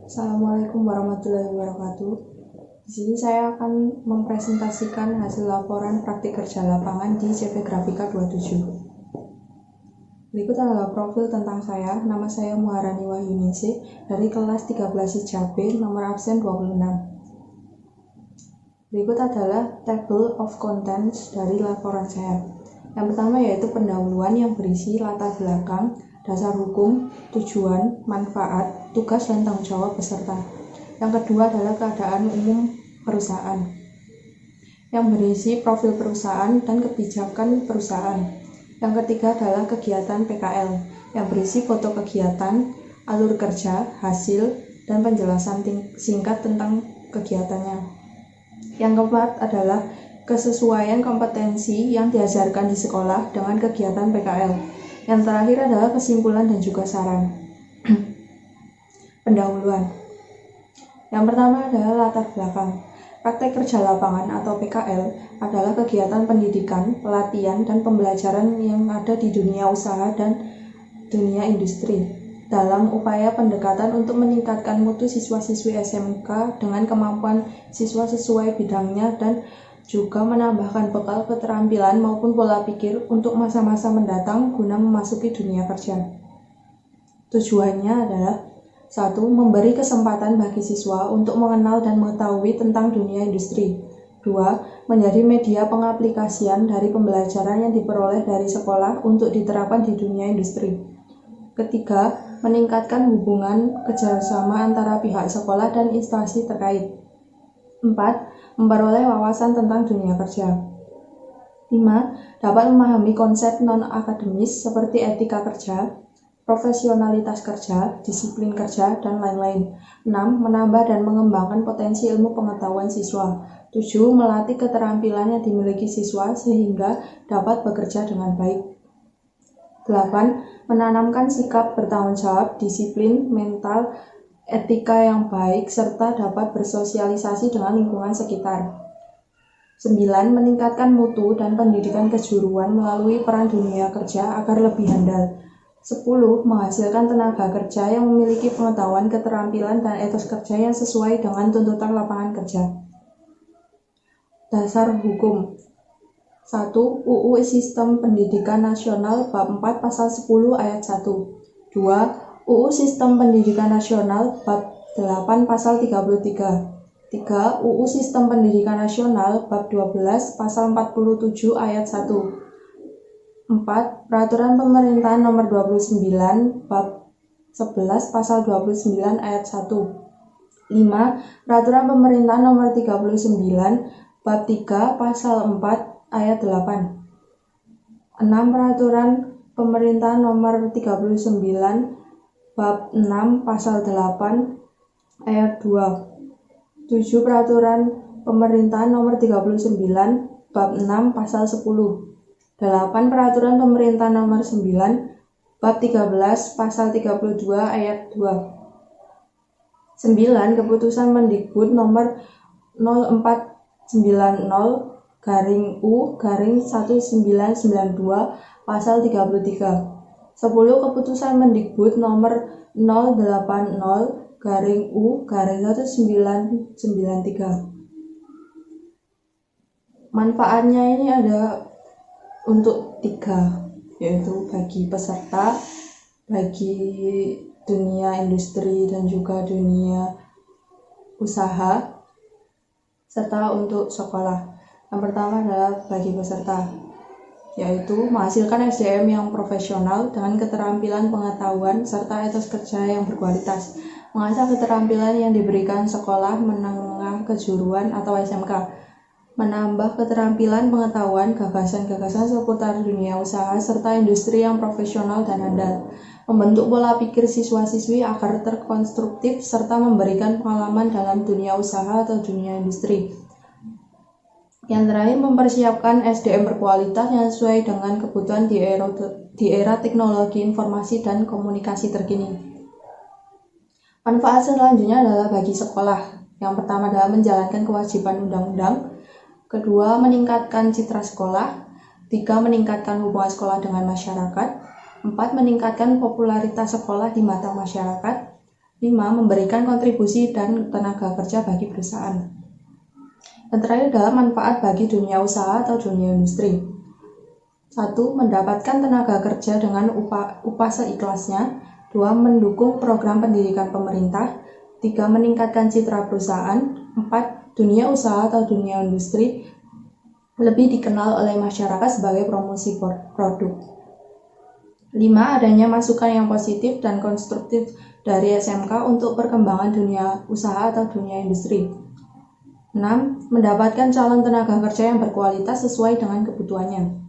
Assalamualaikum warahmatullahi wabarakatuh. Di sini saya akan mempresentasikan hasil laporan praktik kerja lapangan di CV Grafika 27. Berikut adalah profil tentang saya. Nama saya Muharani Wahyuningsih dari kelas 13 IJB, nomor absen 26. Berikut adalah table of contents dari laporan saya. Yang pertama yaitu pendahuluan yang berisi latar belakang, dasar hukum, tujuan, manfaat, tugas dan tanggung jawab peserta. Yang kedua adalah keadaan umum perusahaan, yang berisi profil perusahaan dan kebijakan perusahaan. Yang ketiga adalah kegiatan PKL, yang berisi foto kegiatan, alur kerja, hasil, dan penjelasan singkat tentang kegiatannya. Yang keempat adalah kesesuaian kompetensi yang diajarkan di sekolah dengan kegiatan PKL. Yang terakhir adalah kesimpulan dan juga saran. Pendahuluan. Yang pertama adalah latar belakang. Praktek kerja lapangan atau PKL adalah kegiatan pendidikan, pelatihan, dan pembelajaran yang ada di dunia usaha dan dunia industri dalam upaya pendekatan untuk meningkatkan mutu siswa-siswi SMK dengan kemampuan siswa sesuai bidangnya dan juga menambahkan bekal keterampilan maupun pola pikir untuk masa-masa mendatang guna memasuki dunia kerja. Tujuannya adalah 1. Memberi kesempatan bagi siswa untuk mengenal dan mengetahui tentang dunia industri. 2. Menjadi media pengaplikasian dari pembelajaran yang diperoleh dari sekolah untuk diterapkan di dunia industri. Ketiga, meningkatkan hubungan kerjasama antara pihak sekolah dan instansi terkait. 4. Memperoleh wawasan tentang dunia kerja. 5. Dapat memahami konsep non-akademis seperti etika kerja, profesionalitas kerja, disiplin kerja, dan lain-lain. 6. Menambah dan mengembangkan potensi ilmu pengetahuan siswa. 7. Melatih keterampilan yang dimiliki siswa sehingga dapat bekerja dengan baik. 8. Menanamkan sikap bertanggung jawab, disiplin, mental, etika yang baik, serta dapat bersosialisasi dengan lingkungan sekitar. 9. Meningkatkan mutu dan pendidikan kejuruan melalui peran dunia kerja agar lebih handal. 10. Menghasilkan tenaga kerja yang memiliki pengetahuan, keterampilan, dan etos kerja yang sesuai dengan tuntutan lapangan kerja. Dasar hukum. 1. UU Sistem Pendidikan Nasional Bab 4 Pasal 10 Ayat 1. 2. UU Sistem Pendidikan Nasional Bab 8 Pasal 33. 3. UU Sistem Pendidikan Nasional Bab 12 Pasal 47 Ayat 1. 4. Peraturan Pemerintah Nomor 29 Bab 11 Pasal 29 Ayat 1. 5. Peraturan Pemerintah Nomor 39 Bab 3 Pasal 4 Ayat 8. 6. Peraturan Pemerintah Nomor 39 Bab 6 Pasal 8 Ayat 2. 7. Peraturan Pemerintah Nomor 39 Bab 6 Pasal 10. 8. Peraturan Pemerintah Nomor 9 Bab 13 Pasal 32 Ayat 2. 9. Keputusan Mendikbud Nomor 0496/U/1992 Pasal 33. 10. Keputusan Mendikbud Nomor 080-U/1993. Manfaatnya ini ada untuk 3, yaitu bagi peserta, bagi dunia industri dan juga dunia usaha, serta untuk sekolah. Yang pertama adalah bagi peserta, yaitu menghasilkan SDM yang profesional dengan keterampilan pengetahuan serta etos kerja yang berkualitas, mengasah keterampilan yang diberikan sekolah menengah kejuruan atau SMK, menambah keterampilan pengetahuan, gagasan-gagasan seputar dunia usaha serta industri yang profesional dan handal, membentuk pola pikir siswa-siswi agar terkonstruktif serta memberikan pengalaman dalam dunia usaha atau dunia industri. Yang terakhir, mempersiapkan SDM berkualitas yang sesuai dengan kebutuhan di era teknologi informasi dan komunikasi terkini. Manfaat selanjutnya adalah bagi sekolah. Yang pertama adalah menjalankan kewajiban undang-undang. Kedua, meningkatkan citra sekolah. 3. Meningkatkan hubungan sekolah dengan masyarakat. 4. Meningkatkan popularitas sekolah di mata masyarakat. 5. Memberikan kontribusi dan tenaga kerja bagi perusahaan. Dan terakhir adalah manfaat bagi dunia usaha atau dunia industri. 1. Mendapatkan tenaga kerja dengan upah seikhlasnya. 2. Mendukung program pendidikan pemerintah. 3. Meningkatkan citra perusahaan. 4. Dunia usaha atau dunia industri lebih dikenal oleh masyarakat sebagai promosi produk. 5. Adanya masukan yang positif dan konstruktif dari SMK untuk perkembangan dunia usaha atau dunia industri. 6. Mendapatkan calon tenaga kerja yang berkualitas sesuai dengan kebutuhannya.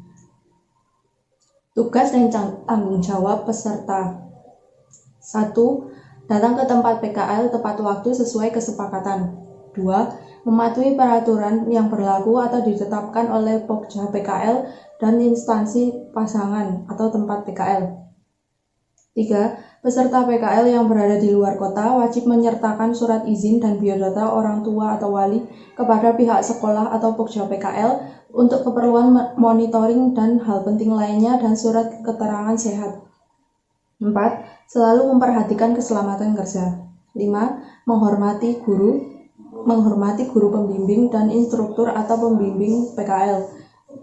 Tugas dan tanggung jawab peserta. 1. Datang ke tempat PKL tepat waktu sesuai kesepakatan. 2. Mematuhi peraturan yang berlaku atau ditetapkan oleh Pokja PKL dan instansi pasangan atau tempat PKL. 3. Peserta PKL yang berada di luar kota wajib menyertakan surat izin dan biodata orang tua atau wali kepada pihak sekolah atau Pokja PKL untuk keperluan monitoring dan hal penting lainnya dan surat keterangan sehat. 4. Selalu memperhatikan keselamatan kerja. 5. Menghormati guru pembimbing dan instruktur atau pembimbing PKL.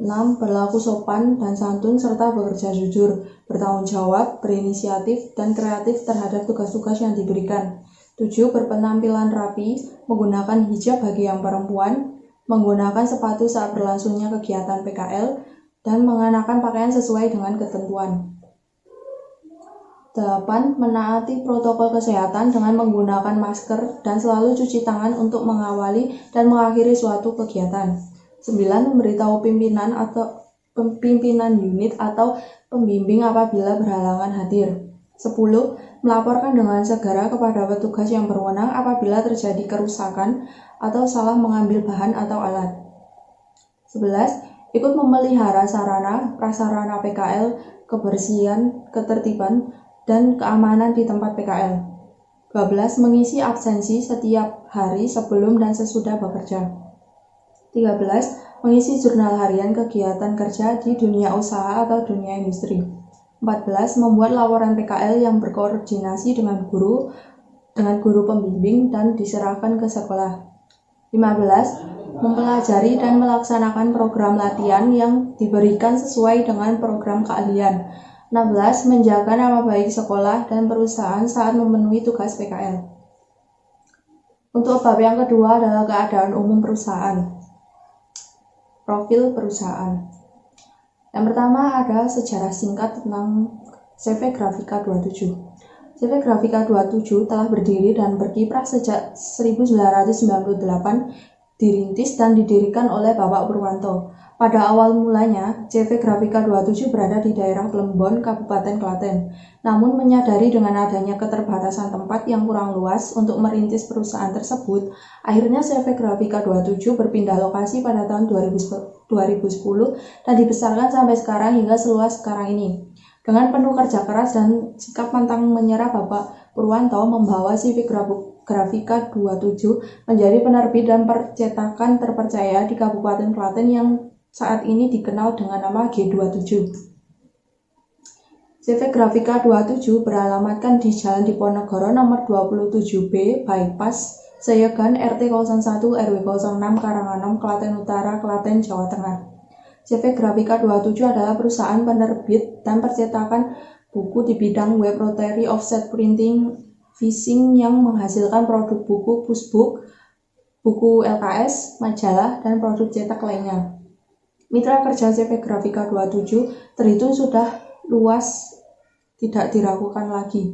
6. Berlaku sopan dan santun serta bekerja jujur, bertanggung jawab, berinisiatif, dan kreatif terhadap tugas-tugas yang diberikan. 7. Berpenampilan rapi, menggunakan hijab bagi yang perempuan, menggunakan sepatu saat berlangsungnya kegiatan PKL, dan mengenakan pakaian sesuai dengan ketentuan. 8. Menaati protokol kesehatan dengan menggunakan masker dan selalu cuci tangan untuk mengawali dan mengakhiri suatu kegiatan. 9. Memberitahu pimpinan unit atau pembimbing apabila berhalangan hadir. 10. Melaporkan dengan segera kepada petugas yang berwenang apabila terjadi kerusakan atau salah mengambil bahan atau alat. 11. Ikut memelihara sarana, prasarana PKL, kebersihan, ketertiban, dan keamanan di tempat PKL. 12. Mengisi absensi setiap hari sebelum dan sesudah bekerja. 13. Mengisi jurnal harian kegiatan kerja di dunia usaha atau dunia industri. 14. Membuat laporan PKL yang berkoordinasi dengan guru pembimbing dan diserahkan ke sekolah. 15. Mempelajari dan melaksanakan program latihan yang diberikan sesuai dengan program keahlian. 16. Menjaga nama baik sekolah dan perusahaan saat memenuhi tugas PKL. Untuk bab yang kedua adalah keadaan umum perusahaan. Profil perusahaan. Yang pertama ada sejarah singkat tentang CV Grafika 27. CV Grafika 27 telah berdiri dan berkiprah sejak 1998, dirintis dan didirikan oleh Bapak Purwanto. Pada awal mulanya, CV Grafika 27 berada di daerah Plembon, Kabupaten Klaten. Namun menyadari dengan adanya keterbatasan tempat yang kurang luas untuk merintis perusahaan tersebut, akhirnya CV Grafika 27 berpindah lokasi pada tahun 2010 dan dibesarkan sampai sekarang hingga seluas sekarang ini. Dengan penuh kerja keras dan sikap pantang menyerah, Bapak Purwanto membawa CV Grafika 27 menjadi penerbit dan percetakan terpercaya di Kabupaten Klaten yang saat ini dikenal dengan nama G27. CV Grafika 27 beralamatkan di Jalan Diponegoro nomor 27B, Bypass, Seyegan, RT 01 RW 06, Karanganom, Klaten Utara, Klaten, Jawa Tengah. CV Grafika 27 adalah perusahaan penerbit dan percetakan buku di bidang web rotary, offset printing, phishing yang menghasilkan produk buku, pushbook, buku LKS, majalah, dan produk cetak lainnya. Mitra kerja CV Grafika 27 terhitung sudah luas, tidak diragukan lagi.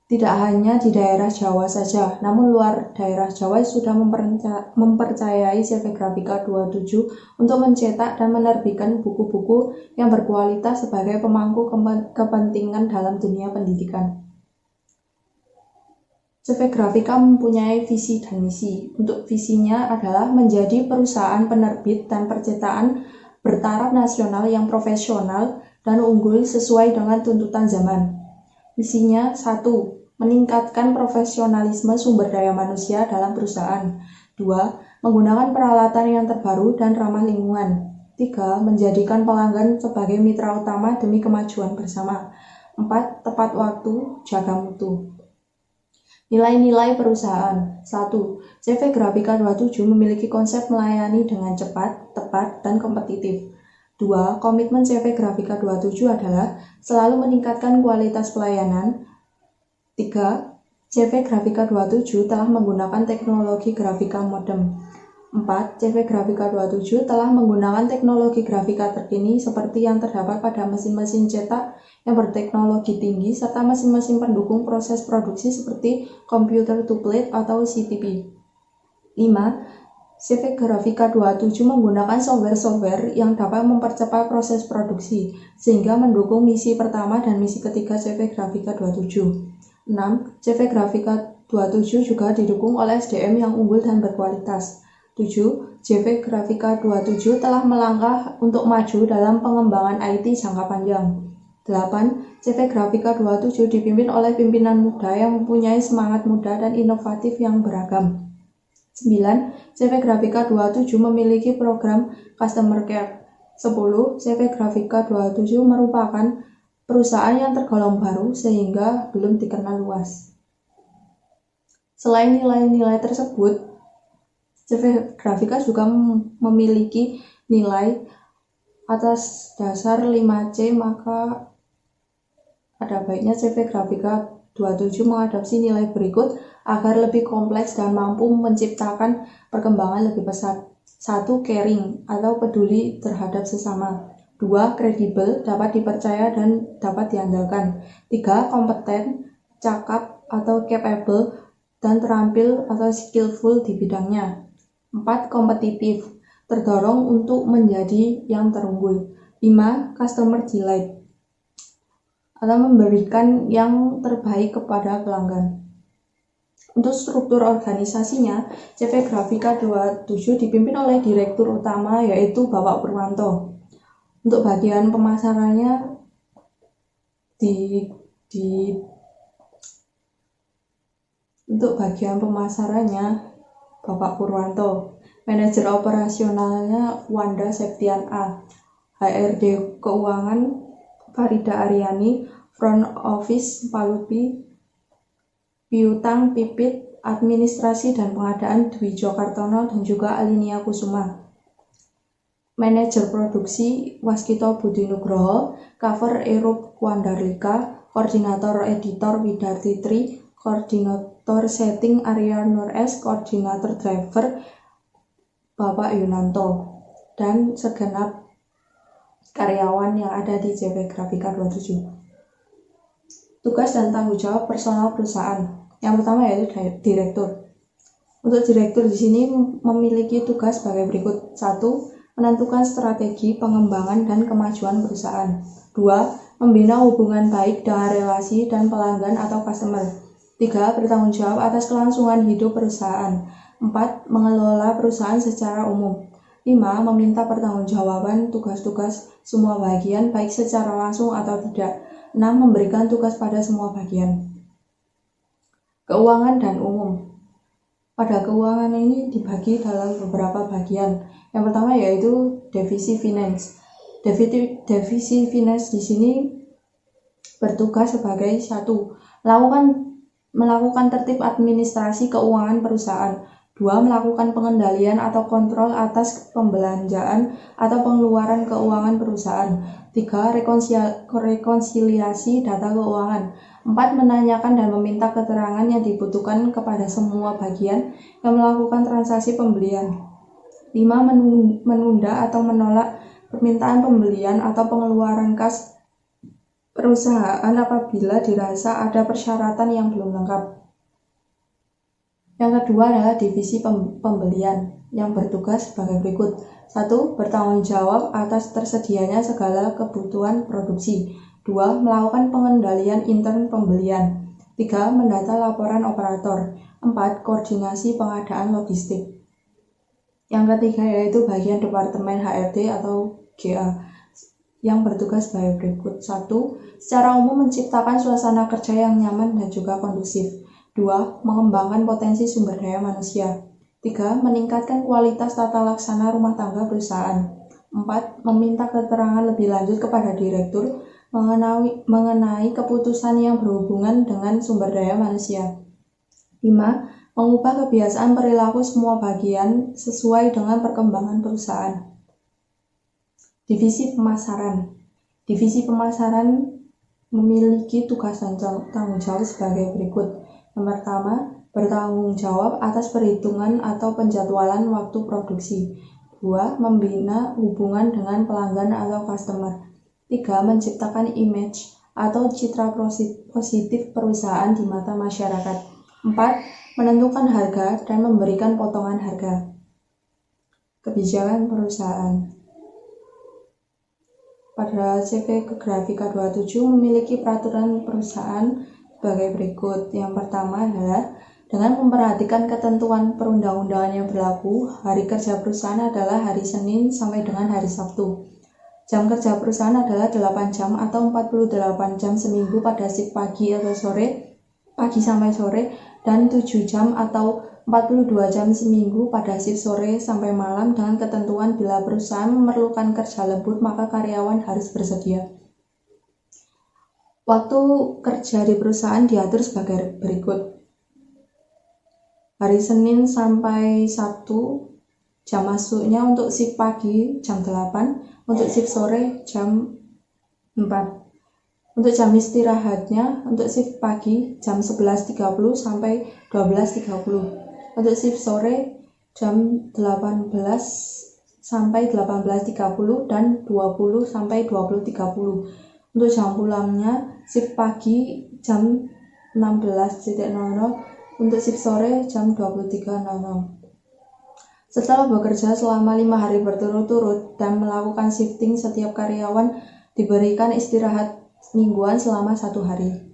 Tidak hanya di daerah Jawa saja, namun luar daerah Jawa sudah mempercayai CV Grafika 27 untuk mencetak dan menerbitkan buku-buku yang berkualitas sebagai pemangku kepentingan dalam dunia pendidikan. CV Grafika mempunyai visi dan misi. Untuk visinya adalah menjadi perusahaan penerbit dan percetakan bertaraf nasional yang profesional dan unggul sesuai dengan tuntutan zaman. Misinya 1. Meningkatkan profesionalisme sumber daya manusia dalam perusahaan. 2. Menggunakan peralatan yang terbaru dan ramah lingkungan. 3. Menjadikan pelanggan sebagai mitra utama demi kemajuan bersama. 4. Tepat waktu, jaga mutu. Nilai-nilai perusahaan. 1. CV Grafika 27 memiliki konsep melayani dengan cepat, tepat, dan kompetitif. 2. Komitmen CV Grafika 27 adalah selalu meningkatkan kualitas pelayanan. 3. CV Grafika 27 telah menggunakan teknologi grafika modern. 4. CV Grafika 27 telah menggunakan teknologi grafika terkini seperti yang terdapat pada mesin-mesin cetak yang berteknologi tinggi serta mesin-mesin pendukung proses produksi seperti computer to plate atau CTP. 5. CV Grafika 27 menggunakan software-software yang dapat mempercepat proses produksi sehingga mendukung misi pertama dan misi ketiga CV Grafika 27. 6. CV Grafika 27 juga didukung oleh SDM yang unggul dan berkualitas. 7. CV Grafika 27 telah melangkah untuk maju dalam pengembangan IT jangka panjang. 8. CV Grafika 27 dipimpin oleh pimpinan muda yang mempunyai semangat muda dan inovatif yang beragam. 9. CV Grafika 27 memiliki program Customer Care. 10. CV Grafika 27 merupakan perusahaan yang tergolong baru sehingga belum dikenal luas. Selain nilai-nilai tersebut, CV Grafika juga memiliki nilai atas dasar 5C, maka ada baiknya CV Grafika 27 mengadopsi nilai berikut agar lebih kompleks dan mampu menciptakan perkembangan lebih pesat. 1. Caring atau peduli terhadap sesama. 2. Kredibel, dapat dipercaya dan dapat diandalkan. 3. Kompeten, cakap atau capable, dan terampil atau skillful di bidangnya. 4. Kompetitif, terdorong untuk menjadi yang terunggul. 5. Customer delight, atau memberikan yang terbaik kepada pelanggan. Untuk struktur organisasinya, CV Grafika 27 dipimpin oleh Direktur Utama yaitu Bapak Purwanto. Untuk bagian pemasarannya Bapak Purwanto. Manajer operasionalnya Wanda Septian A. HRD Keuangan Farida Aryani, Front Office Palupi, Piutang Pipit, Administrasi dan Pengadaan Dwi Jokartono dan juga Alinia Kusuma. Manajer Produksi Waskito Budi Nugroho, Cover Erup Wandarlika, Koordinator Editor Widarti Tri, Koordinator Setting Arya Nur S, Koordinator Driver Bapak Yunanto, dan segenap karyawan yang ada di CV Grafika 27. Tugas dan tanggung jawab personal perusahaan. Yang pertama yaitu direktur. Untuk direktur di sini memiliki tugas sebagai berikut. 1. Menentukan strategi pengembangan dan kemajuan perusahaan. 2. Membina hubungan baik dengan relasi dan pelanggan atau customer. 3. Bertanggung jawab atas kelangsungan hidup perusahaan. 4. Mengelola perusahaan secara umum. 5. Meminta pertanggungjawaban tugas-tugas semua bagian baik secara langsung atau tidak. 6. Memberikan tugas pada semua bagian. Keuangan dan umum. Pada keuangan ini dibagi dalam beberapa bagian. Yang pertama yaitu divisi finance. Divisi finance di sini bertugas sebagai 1. Melakukan tertib administrasi keuangan perusahaan. 2. Melakukan pengendalian atau kontrol atas pembelanjaan atau pengeluaran keuangan perusahaan. 3. Rekonsiliasi data keuangan. 4. Menanyakan dan meminta keterangan yang dibutuhkan kepada semua bagian yang melakukan transaksi pembelian. 5. Menunda atau menolak permintaan pembelian atau pengeluaran kas perusahaan apabila dirasa ada persyaratan yang belum lengkap. Yang kedua adalah divisi pembelian yang bertugas sebagai berikut. 1. Bertanggung jawab atas tersedianya segala kebutuhan produksi. 2. Melakukan pengendalian intern pembelian. 3. Mendata laporan operator. 4. Koordinasi pengadaan logistik. Yang ketiga yaitu bagian Departemen HRD atau GA yang bertugas sebagai berikut. 1. Secara umum menciptakan suasana kerja yang nyaman dan juga kondusif. 2. Mengembangkan potensi sumber daya manusia. 3. Meningkatkan kualitas tata laksana rumah tangga perusahaan. 4. Meminta keterangan lebih lanjut kepada direktur mengenai keputusan yang berhubungan dengan sumber daya manusia. 5. Mengubah kebiasaan perilaku semua bagian sesuai dengan perkembangan perusahaan. Divisi pemasaran. Divisi pemasaran memiliki tugas dan tanggung jawab sebagai berikut. Yang pertama, bertanggung jawab atas perhitungan atau penjadwalan waktu produksi. 2. Membina hubungan dengan pelanggan atau customer. 3. Menciptakan image atau citra positif perusahaan di mata masyarakat. 4. Menentukan harga dan memberikan potongan harga. Kebijakan perusahaan. Pada CV Grafika 27 memiliki peraturan perusahaan sebagai berikut. Yang pertama adalah dengan memperhatikan ketentuan perundang-undangan yang berlaku, hari kerja perusahaan adalah hari Senin sampai dengan hari Sabtu. Jam kerja perusahaan adalah 8 jam atau 48 jam seminggu pada shift pagi atau sore, pagi sampai sore, dan 7 jam atau 42 jam seminggu pada shift sore sampai malam dengan ketentuan bila perusahaan memerlukan kerja lembur maka karyawan harus bersedia. Waktu kerja di perusahaan diatur sebagai berikut. Hari Senin sampai Sabtu, jam masuknya untuk shift pagi jam 8, untuk shift sore jam 4. Untuk jam istirahatnya, untuk shift pagi jam 11.30 sampai 12.30. Untuk shift sore jam 18 sampai 18.30 dan 20 sampai 20.30. Untuk jam pulangnya, shift pagi jam 16.00, untuk shift sore jam 23.00. Setelah bekerja selama 5 hari berturut-turut dan melakukan shifting, setiap karyawan diberikan istirahat mingguan selama 1 hari.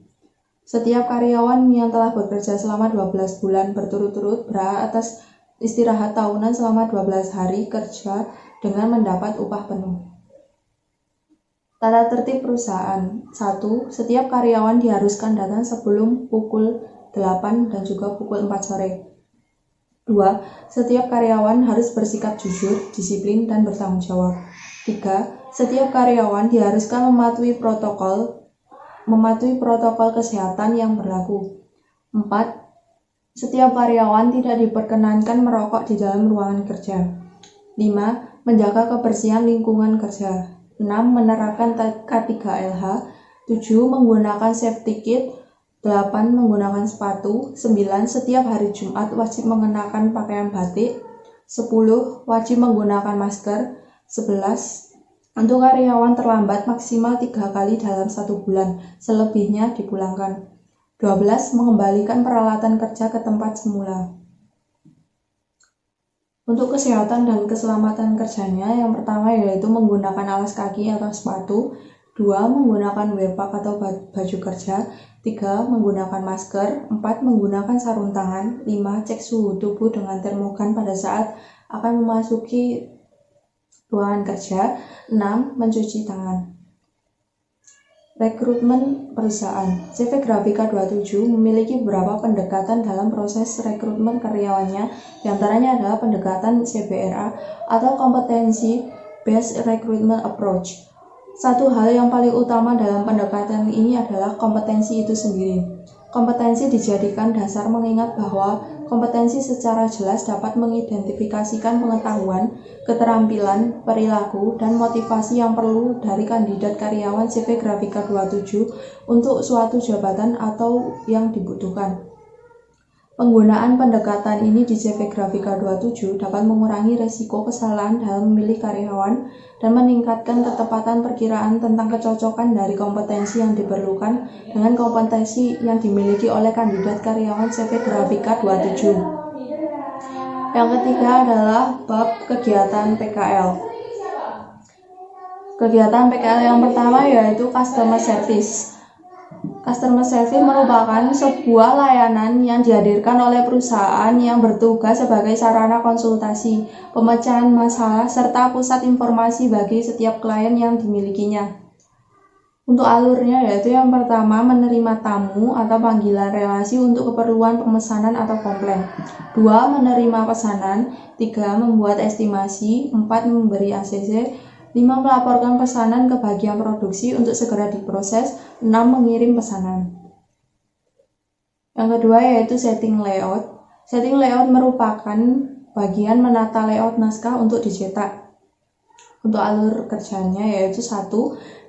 Setiap karyawan yang telah bekerja selama 12 bulan berturut-turut berhak atas istirahat tahunan selama 12 hari kerja dengan mendapat upah penuh. Tata tertib perusahaan. 1. Setiap karyawan diharuskan datang sebelum pukul 8 dan juga pukul 4 sore. 2. Setiap karyawan harus bersikap jujur, disiplin, dan bertanggung jawab. 3. Setiap karyawan diharuskan mematuhi protokol kesehatan yang berlaku. 4. Setiap karyawan tidak diperkenankan merokok di dalam ruangan kerja. 5. Menjaga kebersihan lingkungan kerja. 6. Menerapkan K3LH. 7. Menggunakan safety kit. 8. Menggunakan sepatu. 9. Setiap hari Jumat wajib mengenakan pakaian batik. 10. Wajib menggunakan masker. 11. Untuk karyawan terlambat maksimal 3 kali dalam 1 bulan, selebihnya dipulangkan. 12. Mengembalikan peralatan kerja ke tempat semula. Untuk kesehatan dan keselamatan kerjanya, yang pertama yaitu menggunakan alas kaki atau sepatu. 2. Menggunakan wearpack atau baju kerja. 3. Menggunakan masker. 4. Menggunakan sarung tangan. 5. Cek suhu tubuh dengan termogan pada saat akan memasuki ruangan kerja. 6. Mencuci tangan. Rekrutmen perusahaan. CV Grafika 27 memiliki beberapa pendekatan dalam proses rekrutmen karyawannya. Di antaranya adalah pendekatan CBRA atau Competency Based Recruitment Approach. Satu hal yang paling utama dalam pendekatan ini adalah kompetensi itu sendiri. Kompetensi dijadikan dasar mengingat bahwa kompetensi secara jelas dapat mengidentifikasikan pengetahuan, keterampilan, perilaku, dan motivasi yang perlu dari kandidat karyawan CV Grafika 27 untuk suatu jabatan atau yang dibutuhkan. Penggunaan pendekatan ini di CV Grafika 27 dapat mengurangi risiko kesalahan dalam memilih karyawan dan meningkatkan ketepatan perkiraan tentang kecocokan dari kompetensi yang diperlukan dengan kompetensi yang dimiliki oleh kandidat karyawan CV Grafika 27. Yang ketiga adalah bab kegiatan PKL. Kegiatan PKL yang pertama yaitu Customer Service. Customer Service merupakan sebuah layanan yang dihadirkan oleh perusahaan yang bertugas sebagai sarana konsultasi, pemecahan masalah, serta pusat informasi bagi setiap klien yang dimilikinya. Untuk alurnya yaitu yang pertama menerima tamu atau panggilan relasi untuk keperluan pemesanan atau komplain. 2. Menerima pesanan. 3. Membuat estimasi. 4. Memberi ACC. 5. Melaporkan pesanan ke bagian produksi untuk segera diproses. 6. Mengirim pesanan. Yang kedua yaitu setting layout. Setting layout merupakan bagian menata layout naskah untuk dicetak. Untuk alur kerjanya yaitu 1.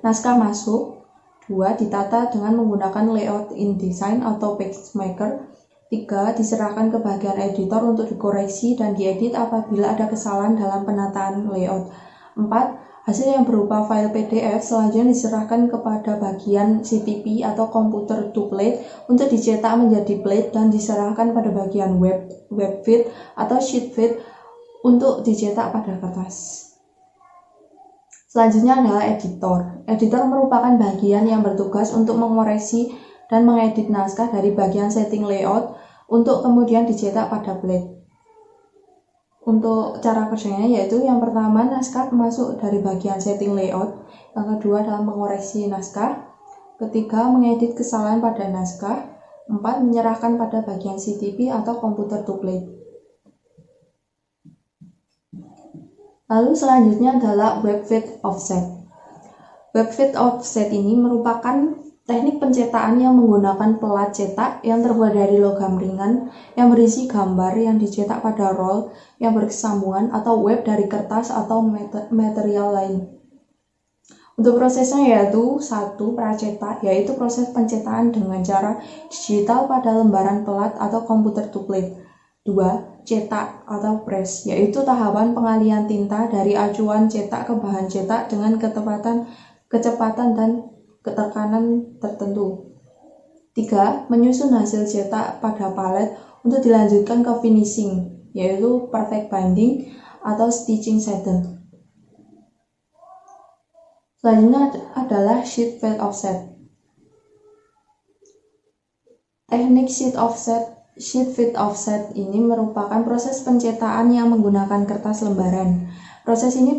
Naskah masuk. 2. Ditata dengan menggunakan layout InDesign atau PageMaker. 3. Diserahkan ke bagian editor untuk dikoreksi dan diedit apabila ada kesalahan dalam penataan layout. 4. Hasil yang berupa file PDF selanjutnya diserahkan kepada bagian CTP atau Computer to Plate untuk dicetak menjadi plate dan diserahkan pada bagian webfeed atau sheetfeed untuk dicetak pada kertas. Selanjutnya adalah editor. Editor merupakan bagian yang bertugas untuk mengoreksi dan mengedit naskah dari bagian setting layout untuk kemudian dicetak pada plate. Untuk cara kerjanya yaitu yang pertama naskah masuk dari bagian setting layout, yang kedua adalah mengoreksi naskah, ketiga mengedit kesalahan pada naskah, 4 menyerahkan pada bagian CTP atau Computer to Plate. Lalu selanjutnya adalah webfeed offset. Webfeed offset ini merupakan teknik pencetakan yang menggunakan pelat cetak yang terbuat dari logam ringan yang berisi gambar yang dicetak pada roll yang berkesambungan atau web dari kertas atau material lain. Untuk prosesnya yaitu 1. Pracetak, yaitu proses pencetakan dengan cara digital pada lembaran pelat atau Computer to Plate. 2. Cetak atau press, yaitu tahapan pengalian tinta dari acuan cetak ke bahan cetak dengan kecepatan dan ketekanan tertentu. 3. Menyusun hasil cetak pada palet untuk dilanjutkan ke finishing, yaitu perfect binding atau stitching saddle. Selanjutnya adalah sheet fed offset. Teknik sheet feed offset ini merupakan proses pencetakan yang menggunakan kertas lembaran. Proses ini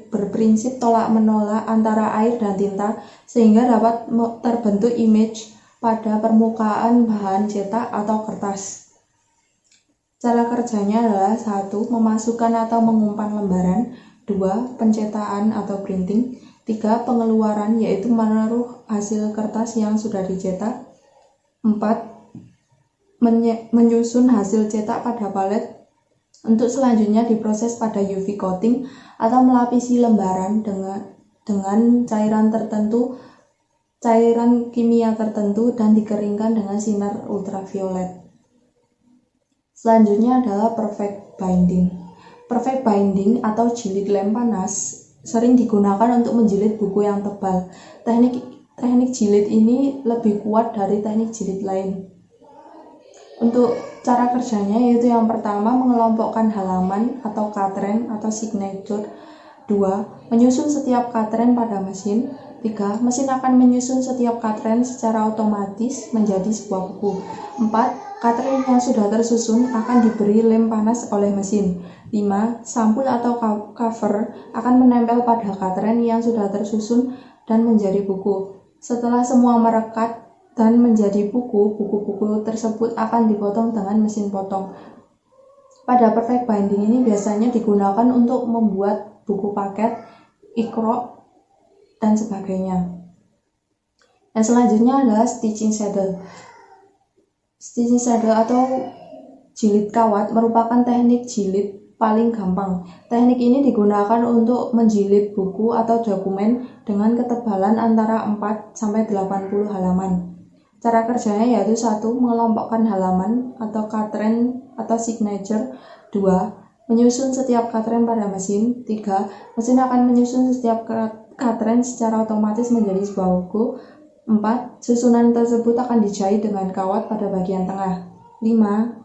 berprinsip tolak-menolak antara air dan tinta sehingga dapat terbentuk image pada permukaan bahan cetak atau kertas. Cara kerjanya adalah 1. Memasukkan atau mengumpan lembaran, 2. Pencetakan atau printing, 3. Pengeluaran yaitu menaruh hasil kertas yang sudah dicetak, 4. Menyusun hasil cetak pada palet untuk selanjutnya diproses pada UV coating atau melapisi lembaran dengan cairan kimia tertentu dan dikeringkan dengan sinar ultraviolet. Selanjutnya adalah perfect binding. Perfect binding atau jilid lem panas sering digunakan untuk menjilid buku yang tebal. Teknik jilid ini lebih kuat dari teknik jilid lain. Untuk cara kerjanya yaitu yang pertama mengelompokkan halaman atau katren atau signature, 2. Menyusun setiap katren pada mesin, 3. Mesin akan menyusun setiap katren secara otomatis menjadi sebuah buku, 4. Katren yang sudah tersusun akan diberi lem panas oleh mesin, 5. Sampul atau cover akan menempel pada katren yang sudah tersusun dan menjadi buku. Setelah semua merekat dan menjadi buku-buku tersebut akan dipotong dengan mesin potong. Pada perfect binding ini biasanya digunakan untuk membuat buku paket, ikrok, dan sebagainya. Dan selanjutnya adalah stitching saddle. Stitching saddle atau jilid kawat merupakan teknik jilid paling gampang. Teknik ini digunakan untuk menjilid buku atau dokumen dengan ketebalan antara 4-80 halaman. Cara kerjanya yaitu 1. Mengelompokkan halaman atau katren atau signature, 2. Menyusun setiap katren pada mesin, 3. Mesin akan menyusun setiap katren secara otomatis menjadi sebuah buku, 4. Susunan tersebut akan dijahit dengan kawat pada bagian tengah, 5.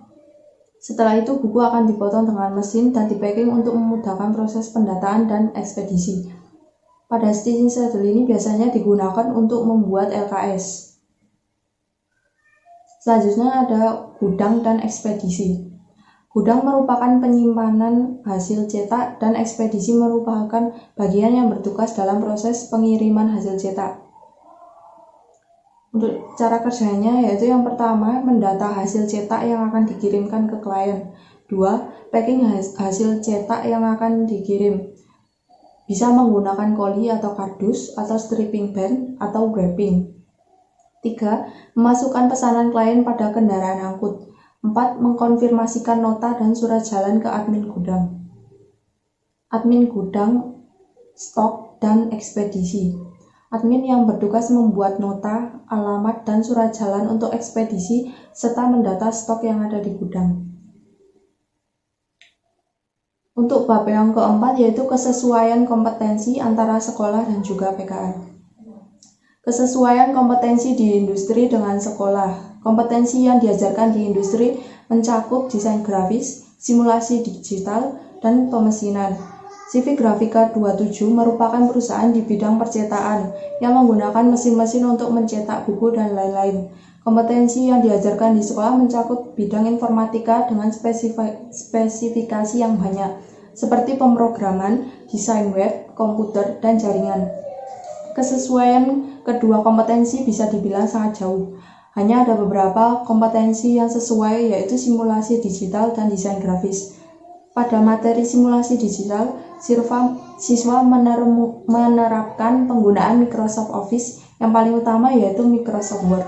Setelah itu buku akan dipotong dengan mesin dan dipacking untuk memudahkan proses pendataan dan ekspedisi. Pada stitching saddle ini biasanya digunakan untuk membuat LKS. Selanjutnya ada gudang dan ekspedisi. Gudang merupakan penyimpanan hasil cetak dan ekspedisi merupakan bagian yang bertugas dalam proses pengiriman hasil cetak. Untuk cara kerjanya yaitu yang pertama mendata hasil cetak yang akan dikirimkan ke klien. 2. Packing hasil cetak yang akan dikirim. Bisa menggunakan koli atau kardus atau stripping band atau wrapping. 3. Memasukkan pesanan klien pada kendaraan angkut. 4. Mengkonfirmasikan nota dan surat jalan ke admin gudang. Admin gudang, stok, dan ekspedisi. Admin yang bertugas membuat nota, alamat, dan surat jalan untuk ekspedisi serta mendata stok yang ada di gudang. Untuk bab yang keempat yaitu kesesuaian kompetensi antara sekolah dan juga PKL. Kesesuaian kompetensi di industri dengan sekolah. Kompetensi yang diajarkan di industri mencakup desain grafis, simulasi digital, dan pemesinan. CV Grafika 27 merupakan perusahaan di bidang percetakan yang menggunakan mesin-mesin untuk mencetak buku dan lain-lain. Kompetensi yang diajarkan di sekolah mencakup bidang informatika dengan spesifikasi yang banyak, seperti pemrograman, desain web, komputer, dan jaringan. Kesesuaian kedua kompetensi bisa dibilang sangat jauh. Hanya ada beberapa kompetensi yang sesuai, yaitu simulasi digital dan desain grafis. Pada materi simulasi digital, siswa menerapkan penggunaan Microsoft Office yang paling utama yaitu Microsoft Word.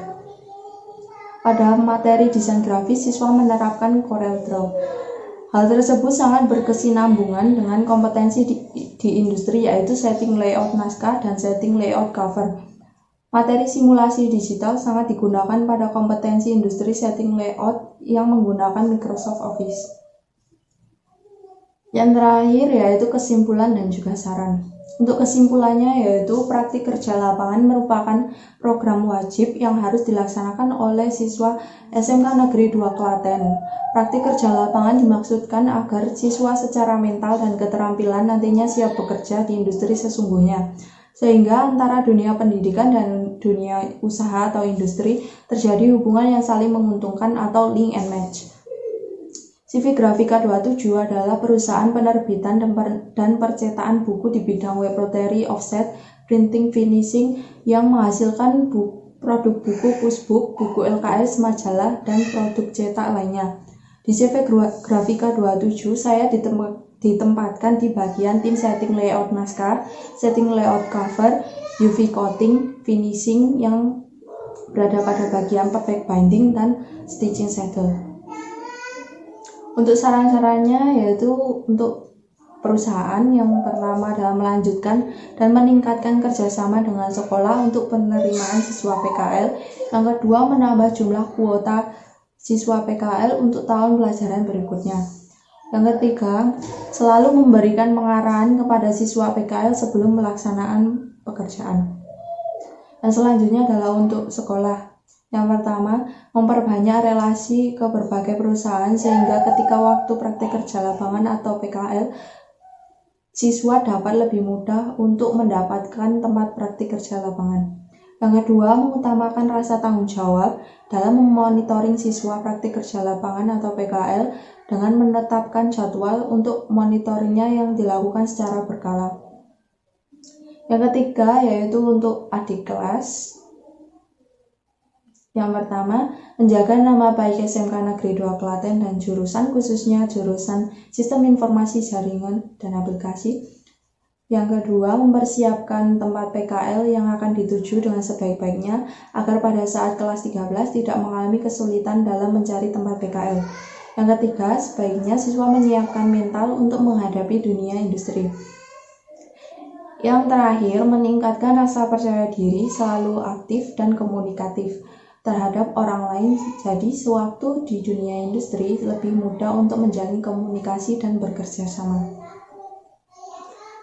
Pada materi desain grafis, siswa menerapkan CorelDRAW. Hal tersebut sangat berkesinambungan dengan kompetensi di industri yaitu setting layout naskah dan setting layout cover. Materi simulasi digital sangat digunakan pada kompetensi industri setting layout yang menggunakan Microsoft Office. Yang terakhir yaitu kesimpulan dan juga saran. Untuk kesimpulannya yaitu praktik kerja lapangan merupakan program wajib yang harus dilaksanakan oleh siswa SMK Negeri 2 Klaten. Praktik kerja lapangan dimaksudkan agar siswa secara mental dan keterampilan nantinya siap bekerja di industri sesungguhnya, sehingga antara dunia pendidikan dan dunia usaha atau industri terjadi hubungan yang saling menguntungkan atau link and match. CV Grafika 27 adalah perusahaan penerbitan dan percetakan buku di bidang web rotary, offset, printing, finishing yang menghasilkan produk buku pushbook, buku LKS, majalah, dan produk cetak lainnya. Di CV Grafika 27, saya ditempatkan di bagian tim setting layout naskah, setting layout cover, UV coating, finishing yang berada pada bagian perfect binding dan stitching saddle. Untuk saran-sarannya yaitu untuk perusahaan yang pertama adalah melanjutkan dan meningkatkan kerjasama dengan sekolah untuk penerimaan siswa PKL. Yang kedua, menambah jumlah kuota siswa PKL untuk tahun pelajaran berikutnya. Yang ketiga, selalu memberikan pengarahan kepada siswa PKL sebelum pelaksanaan pekerjaan. Dan selanjutnya adalah untuk sekolah. Yang pertama, memperbanyak relasi ke berbagai perusahaan sehingga ketika waktu praktik kerja lapangan atau PKL, siswa dapat lebih mudah untuk mendapatkan tempat praktik kerja lapangan. Yang kedua, mengutamakan rasa tanggung jawab dalam memonitoring siswa praktik kerja lapangan atau PKL dengan menetapkan jadwal untuk monitoringnya yang dilakukan secara berkala. Yang ketiga, yaitu untuk adik kelas. Yang pertama, menjaga nama baik SMK Negeri 2 Klaten dan jurusan, khususnya jurusan Sistem Informasi Jaringan dan Aplikasi. Yang kedua, mempersiapkan tempat PKL yang akan dituju dengan sebaik-baiknya agar pada saat kelas 13 tidak mengalami kesulitan dalam mencari tempat PKL. Yang ketiga, sebaiknya siswa menyiapkan mental untuk menghadapi dunia industri. Yang terakhir, meningkatkan rasa percaya diri, selalu aktif dan komunikatif terhadap orang lain, jadi sewaktu di dunia industri lebih mudah untuk menjalin komunikasi dan bekerja sama.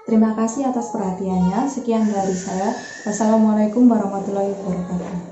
Terima kasih atas perhatiannya. Sekian dari saya. Wassalamualaikum warahmatullahi wabarakatuh.